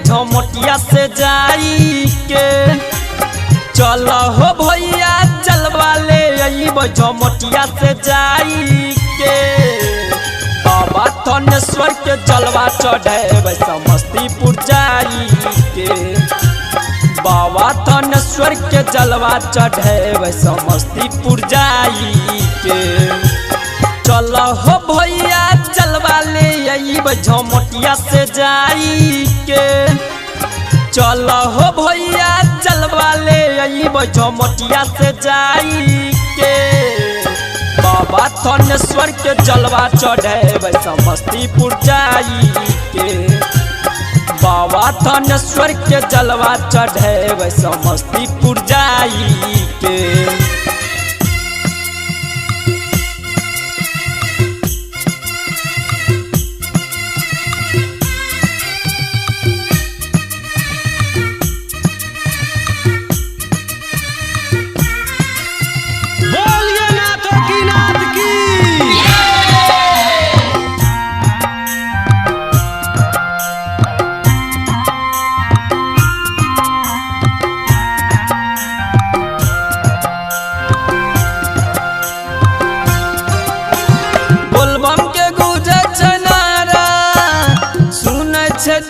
झमटिया से जाई के। चल हो भैया चलवा ले अइब झमटिया से जाई के। बाबा थानेश्वर के जलवा चढ़े समस्तीपुर जाई के। बाबा थानेश्वर के जलवा चढ़े समस्तीपुर जाई के। चल हो भैया चलवा ले अइब झमटिया से जाई के। चल हो भैया चलवा ले अइब झमटिया से जाई के। बाबा थानेश्वर के जलवा चढ़े समस्तीपुर जाई के। बाबा थानेश्वर के जलवा चढ़े समस्तीपुर जाई के।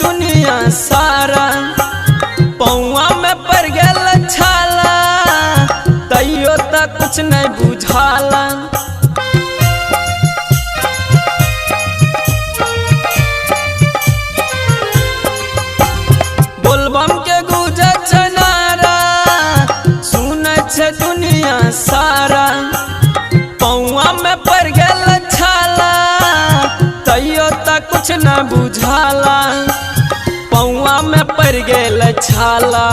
दुनिया सारा पौआ में पड़ गेल छाला, तैयो तक कुछ नहीं बुझाला। बोलबम के गुजे नारा सुने छे दुनिया सारा, पौआ में पड़ गेल छाला, तैयो तक कुछ न बुझाला। पौआ में पड़ गेल छाला,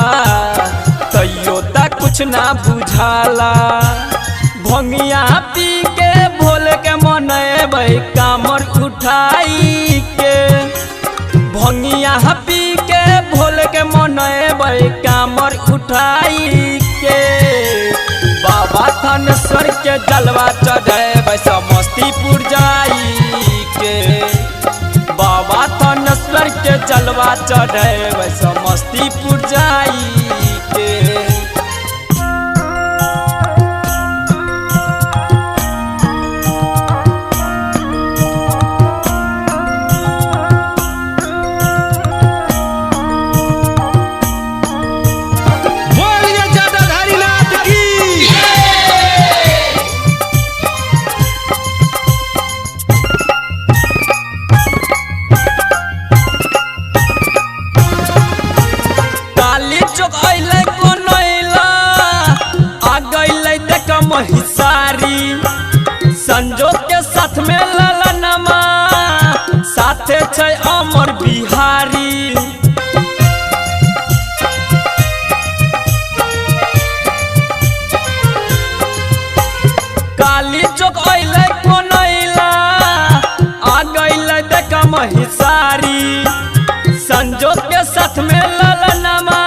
तैयो तक कुछ ना बुझाला। भंगिया पी के भोल के मनेबै कामर उठाई के। भंगिया पी के भोल के मनेबै कामर उठाई के। बाबा थानेश्वर के जलवा चढ़े समस्तीपुर जाई के। बाबा थानेश्वर के जलवा चढ़े समस्तीपुर जाई के। महिसारी संजोग के साथ में ललनमा, साथे छै अमर बिहारी। काली चौक अइले कोनैला, आ गइले देख महिसारी। संजोग के साथ में ललनमा,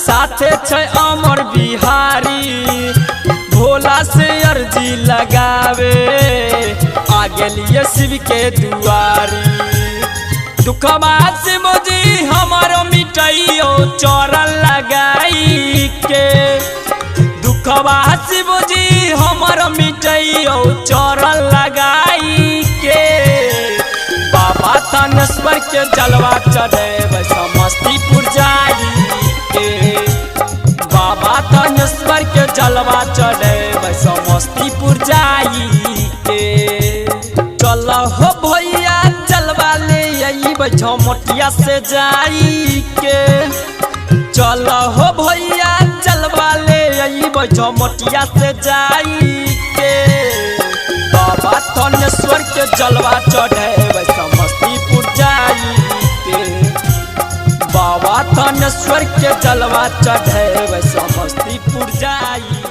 साथे छै अमर बिहारी। भोला से अर्जी लगावे आ गेलिए शिव के दुआरी। दुखवा से मुझी हमारो मिटाइयो चौरन लगाई के। दुखवा से मुझी हमारो मिटाइयो चौरन लगाई के। बाबा थानेश्वर के जलवा चढ़े समस्तीपुर जाई के। बाबा थानेश्वर के जलवा चढ़े समस्तीपुर जाई के। चल हो भैया चलवा ले अइब झमटिया से जाई के। चल हो भैया चलवा ले अइब झमटिया से जाई के। बाबा थानेश्वर के जलवा चढ़े समस्तीपुर जाई के। बाबा थानेश्वर के जलवा चढ़े समस्तीपुर जाई।